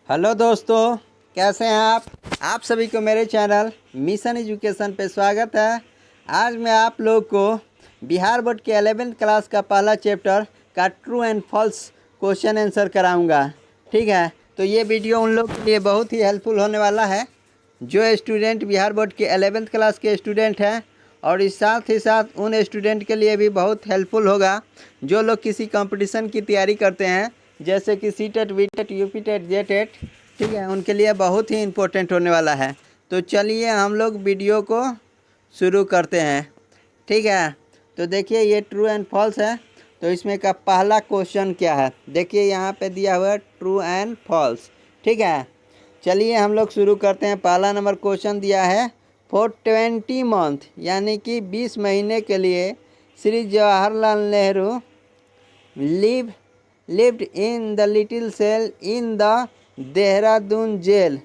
Hello दोस्तों, कैसे हैं आप सभी को मेरे चैनल मिशन एजुकेशन पे स्वागत है। आज मैं आप लोग को बिहार बोर्ड के 11th क्लास का पहला चैप्टर का true and false question answer कराऊंगा। ठीक है, तो ये वीडियो उन लोग के लिए बहुत ही हेल्पफुल होने वाला है जो स्टूडेंट बिहार बोर्ड के 11th क्लास के स्टूडेंट हैं, और इस साथ ही साथ उन स्टूडेंट के लिए भी बहुत हेल्पफुल होगा जो लोग किसी कंपटीशन की तैयारी करते हैं, जैसे कि सीटेट, वीटेट, यूपीटेट, जेटेट। ठीक है, उनके लिए बहुत ही इम्पोर्टेंट होने वाला है। तो चलिए हम लोग वीडियो को शुरू करते हैं। ठीक है, तो देखिए ये ट्रू एंड फॉल्स है। तो इसमें का पहला क्वेश्चन क्या है, देखिए यहाँ पे दिया हुआ है ट्रू एंड फॉल्स। ठीक है, चलिए हम लोग शुरू करते हैं। पहला नंबर क्वेश्चन दिया है, फॉर 20 मंथ यानी कि 20 महीने के लिए Shri Jawaharlal Nehru lived in the little cell in the Dehradun jail.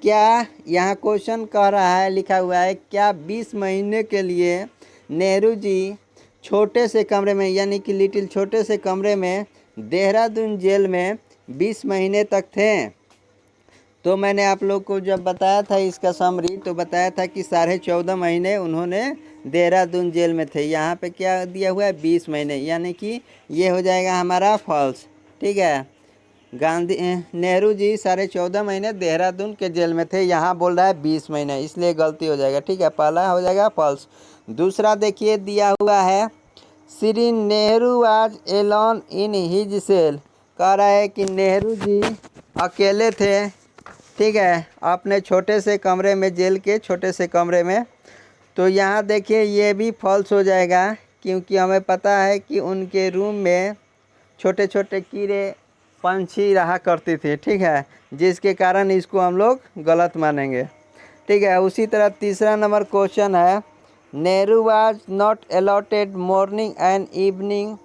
क्या यहाँ क्वेश्चन कह रहा है, लिखा हुआ है, क्या 20 महीने के लिए नेहरू जी छोटे से कमरे में यानी कि लिटिल छोटे से कमरे में देहरादून जेल में 20 महीने तक थे। तो मैंने आप लोग को जब बताया था इसका समरी, तो बताया था कि 14.5 महीने उन्होंने देहरादून जेल में थे। यहाँ पे क्या दिया हुआ है, 20 महीने, यानी कि ये हो जाएगा हमारा फॉल्स। ठीक है, नेहरू जी 14.5 महीने देहरादून के जेल में थे, यहाँ बोल रहा है 20 महीने, इसलिए गलती हो जाएगा। ठीक है, पहला हो जाएगा फॉल्स। दूसरा देखिए दिया हुआ है, Shri Nehru was alone in his cell. कह रहा है कि नेहरू जी अकेले थे, ठीक है, अपने छोटे से कमरे में, जेल के छोटे से कमरे में। तो यहाँ देखिए ये भी फॉल्स हो जाएगा, क्योंकि हमें पता है कि उनके रूम में छोटे छोटे कीड़े पंछी रहा करती थी। ठीक है, जिसके कारण इसको हम लोग गलत मानेंगे। ठीक है, उसी तरह तीसरा नंबर क्वेश्चन है, Nehru was not allotted morning and evening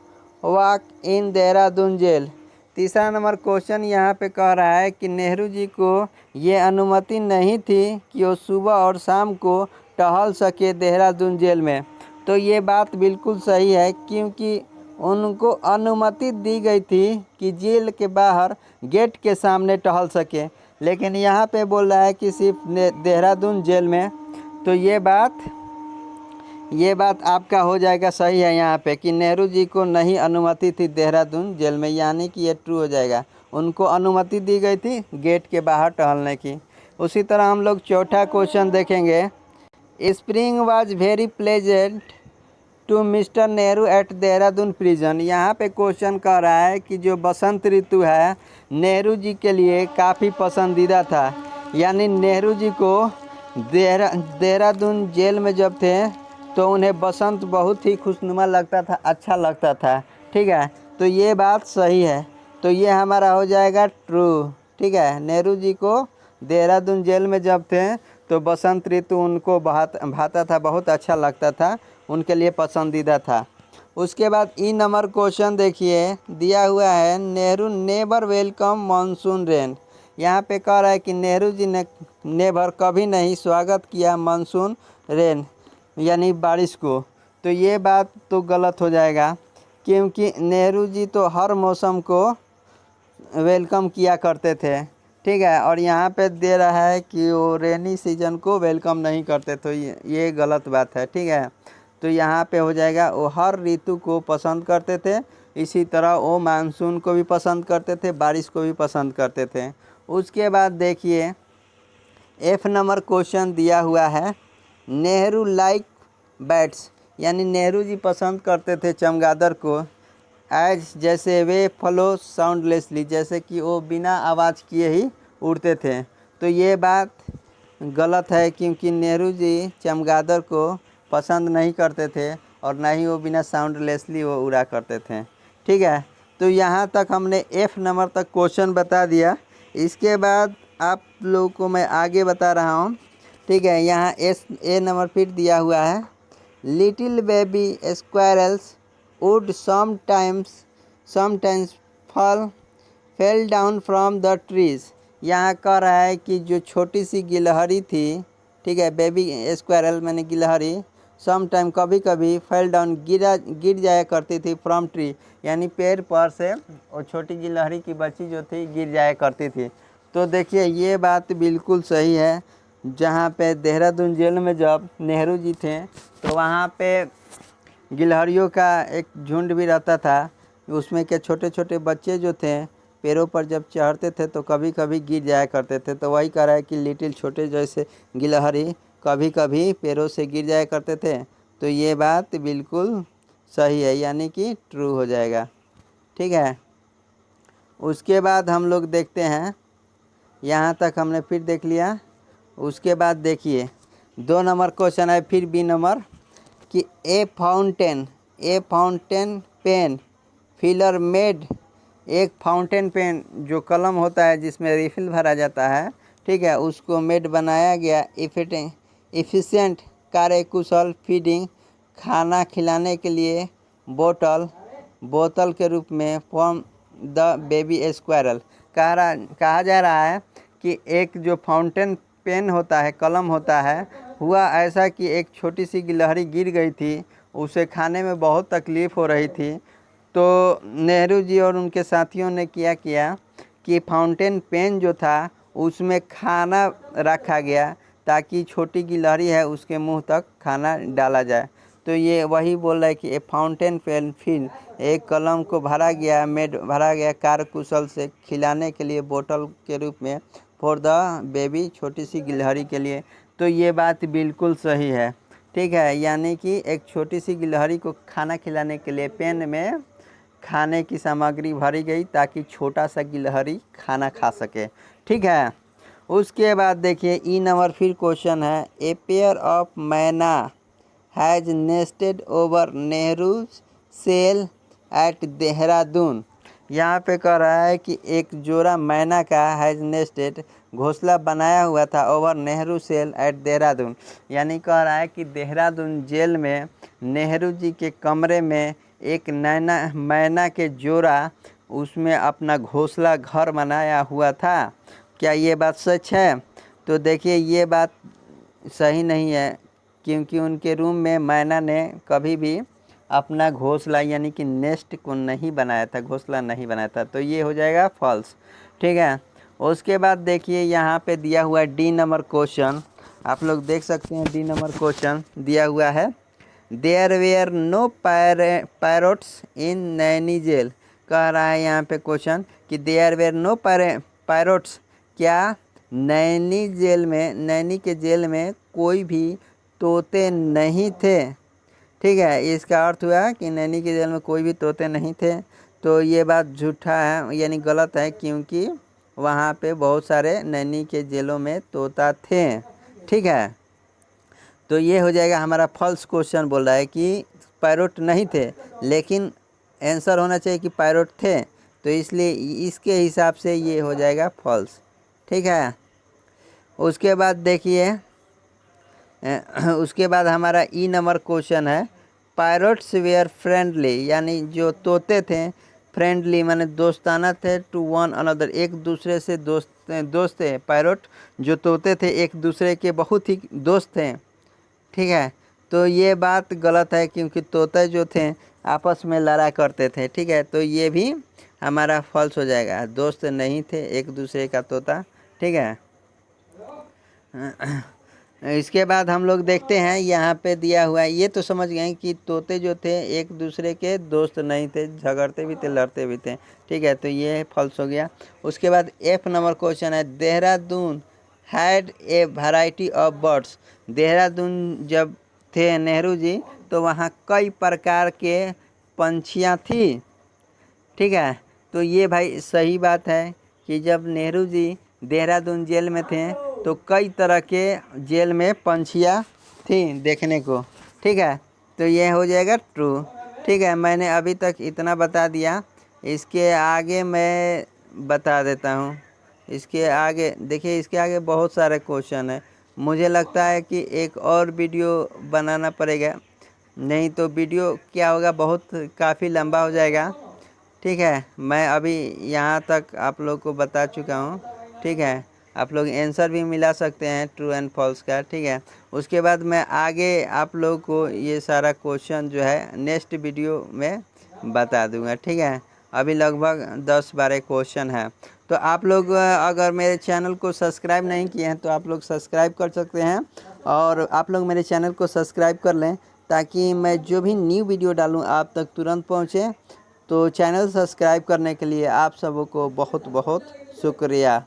walk in Dehradun jail. तीसरा नंबर क्वेश्चन यहाँ पे कह रहा है कि नेहरू जी को ये अनुमति नहीं थी कि वो सुबह और शाम को टहल सके देहरादून जेल में। तो ये बात बिल्कुल सही है, क्योंकि उनको अनुमति दी गई थी कि जेल के बाहर गेट के सामने टहल सके, लेकिन यहाँ पे बोल रहा है कि सिर्फ देहरादून जेल में। तो ये बात आपका हो जाएगा सही है यहाँ पे, कि नेहरू जी को नहीं अनुमति थी देहरादून जेल में, यानी कि ये ट्रू हो जाएगा। उनको अनुमति दी गई थी गेट के बाहर टहलने की। उसी तरह हम लोग चौथा क्वेश्चन देखेंगे, spring was very pleasant to mister Nehru at Dehradun prison. यहाँ पे क्वेश्चन कह रहा है कि जो बसंत ऋतु है नेहरू जी के लिए काफ़ी पसंदीदा था, यानी नेहरू जी को देहरादून जेल में जब थे तो उन्हें बसंत बहुत ही खुशनुमा लगता था, अच्छा लगता था। ठीक है, तो ये बात सही है, तो ये हमारा हो जाएगा ट्रू। ठीक है, नेहरू जी को देहरादून जेल में जब थे तो बसंत ऋतु उनको भाता था, बहुत अच्छा लगता था, उनके लिए पसंदीदा था। उसके बाद ई नंबर क्वेश्चन देखिए दिया हुआ है, Nehru never welcome monsoon rain. यहाँ पे कह रहा है कि नेहरू जी ने नेवर कभी नहीं स्वागत किया मानसून रेन यानी बारिश को। तो ये बात तो गलत हो जाएगा, क्योंकि नेहरू जी तो हर मौसम को वेलकम किया करते थे। ठीक है, और यहाँ पे दे रहा है कि वो रेनी सीजन को वेलकम नहीं करते, तो ये गलत बात है। ठीक है, तो यहाँ पे हो जाएगा वो हर ऋतु को पसंद करते थे, इसी तरह वो मानसून को भी पसंद करते थे, बारिश को भी पसंद करते थे। उसके बाद देखिए एफ नंबर क्वेश्चन दिया हुआ है, नेहरू लाइक बैट्स, यानी नेहरू जी पसंद करते थे चमगादड़ को, एज जैसे वे फ्लो साउंडलेसली, जैसे कि वो बिना आवाज़ किए ही उड़ते थे। तो ये बात गलत है, क्योंकि नेहरू जी चमगादड़ को पसंद नहीं करते थे, और ना ही वो बिना साउंडलेसली वो उड़ा करते थे। ठीक है, तो यहाँ तक हमने एफ नंबर तक क्वेश्चन बता दिया। इसके बाद आप लोगों को मैं आगे बता रहा हूँ। ठीक है, यहाँ ए नंबर फिर दिया हुआ है, little baby squirrels would sometimes fell down from the trees। यहाँ कह रहा है कि जो छोटी सी गिलहरी थी, ठीक है, बेबी स्क्वायरल मैंने गिलहरी, समटाइम कभी कभी फेल डाउन गिर जाया करती थी फ्रॉम ट्री, यानी पेड़ पर से वो छोटी गिलहरी की बच्ची जो थी गिर जाया करती थी। तो देखिए ये बात बिल्कुल सही है। जहाँ पे देहरादून जेल में जब नेहरू जी थे तो वहाँ पे गिलहरियों का एक झुंड भी रहता था। उसमें के छोटे छोटे बच्चे जो थे पेड़ों पर जब चढ़ते थे तो कभी कभी गिर जाया करते थे। तो वही कह रहा है कि लिटिल छोटे जैसे गिलहरी कभी कभी पेड़ों से गिर जाया करते थे। तो ये बात बिल्कुल सही है, यानी कि ट्रू हो जाएगा। ठीक है, उसके बाद हम लोग देखते हैं, यहाँ तक हमने फिर देख लिया। उसके बाद देखिए 2 नंबर क्वेश्चन है फिर बी नंबर कि ए फाउंटेन पेन फिलर मेड। एक फाउंटेन पेन जो कलम होता है जिसमें रिफिल भरा जाता है, ठीक है, उसको मेड बनाया गया इफिशिएंट कार्यकुशल फीडिंग खाना खिलाने के लिए बोतल के रूप में फ्रॉम द बेबी स्क्वायरल। कहा जा रहा है कि एक जो फाउंटेन पेन होता है, कलम होता है, हुआ ऐसा कि एक छोटी सी गिलहरी गिर गई थी, उसे खाने में बहुत तकलीफ़ हो रही थी। तो नेहरू जी और उनके साथियों ने क्या किया कि फाउंटेन पेन जो था उसमें खाना रखा गया ताकि छोटी गिलहरी है उसके मुंह तक खाना डाला जाए। तो ये वही बोल रहा है कि ए फाउंटेन पेन फिल, एक कलम को भरा गया कार्यकुशल से खिलाने के लिए बोतल के रूप में फॉर द बेबी, छोटी सी गिलहरी के लिए। तो ये बात बिल्कुल सही है। ठीक है, यानी कि एक छोटी सी गिलहरी को खाना खिलाने के लिए पेन में खाने की सामग्री भरी गई ताकि छोटा सा गिलहरी खाना खा सके। ठीक है, उसके बाद देखिए ई नंबर फिर क्वेश्चन है a pair of mynah has nested over Nehru cell at Dehradun. यहाँ पे कह रहा है कि एक जोड़ा मैना का हैज़ नेस्टेड घोंसला बनाया हुआ था over Nehru cell at Dehradun. यानी कह रहा है कि देहरादून जेल में नेहरू जी के कमरे में एक मैना के जोड़ा उसमें अपना घोंसला घर बनाया हुआ था। क्या ये बात सच है? तो देखिए ये बात सही नहीं है, क्योंकि उनके रूम में मैना ने कभी भी अपना घोंसला यानी कि नेस्ट को नहीं बनाया था, घोंसला नहीं बनाया था। तो ये हो जाएगा फॉल्स। ठीक है, उसके बाद देखिए यहाँ पे दिया हुआ है डी नंबर क्वेश्चन। आप लोग देख सकते हैं डी नंबर क्वेश्चन दिया हुआ है there were no parrots in Naini jail. कह रहा है यहाँ पे क्वेश्चन कि देयर वेयर नो पैरोट्स, क्या नैनी के जेल में कोई भी तोते नहीं थे। ठीक है, इसका अर्थ हुआ कि नैनी के जेल में कोई भी तोते नहीं थे। तो ये बात झूठा है, यानी गलत है, क्योंकि वहाँ पे बहुत सारे नैनी के जेलों में तोता थे। ठीक है, तो ये हो जाएगा हमारा फॉल्स क्वेश्चन। बोल रहा है कि पैरोट नहीं थे, लेकिन आंसर होना चाहिए कि पैरोट थे, तो इसलिए इसके हिसाब से ये हो जाएगा फॉल्स। ठीक है, उसके बाद देखिए उसके बाद हमारा ई नंबर क्वेश्चन है पैरोट्स वेयर फ्रेंडली, यानी जो तोते थे फ्रेंडली माने दोस्ताना थे टू वन अनदर, एक दूसरे से दोस्त थे। पैरोट जो तोते थे एक दूसरे के बहुत ही दोस्त थे। ठीक है, तो ये बात गलत है, क्योंकि तोते जो थे आपस में लड़ा करते थे। ठीक है, तो ये भी हमारा फॉल्स हो जाएगा, दोस्त नहीं थे एक दूसरे का तोता। ठीक है, इसके बाद हम लोग देखते हैं यहाँ पे दिया हुआ है, ये तो समझ गए कि तोते जो थे एक दूसरे के दोस्त नहीं थे, झगड़ते भी थे लड़ते भी थे। ठीक है, तो ये फॉल्स हो गया। उसके बाद एफ नंबर क्वेश्चन है Dehradun had a variety of birds. Dehradun जब थे नेहरू जी तो वहाँ कई प्रकार के पंछियाँ थी। ठीक है, तो ये भाई सही बात है कि जब नेहरू जी देहरादून जेल में थे तो कई तरह के जेल में पंछियाँ थी देखने को। ठीक है, तो ये हो जाएगा ट्रू। ठीक है, मैंने अभी तक इतना बता दिया, इसके आगे मैं बता देता हूँ। इसके आगे देखिए, इसके आगे बहुत सारे क्वेश्चन है। मुझे लगता है कि एक और वीडियो बनाना पड़ेगा, नहीं तो वीडियो क्या होगा बहुत काफ़ी लंबा हो जाएगा। ठीक है, मैं अभी यहाँ तक आप लोग को बता चुका हूँ। ठीक है, आप लोग आंसर भी मिला सकते हैं ट्रू एंड फॉल्स का। ठीक है, उसके बाद मैं आगे आप लोग को ये सारा क्वेश्चन जो है नेक्स्ट वीडियो में बता दूंगा। ठीक है, अभी लगभग 10-12 क्वेश्चन है, तो आप लोग अगर मेरे चैनल को सब्सक्राइब नहीं किए हैं तो आप लोग सब्सक्राइब कर सकते हैं, और आप लोग मेरे चैनल को सब्सक्राइब कर लें ताकि मैं जो भी न्यू वीडियो डालूं आप तक तुरंत पहुंचे। तो चैनल सब्सक्राइब करने के लिए आप सबों को बहुत बहुत शुक्रिया।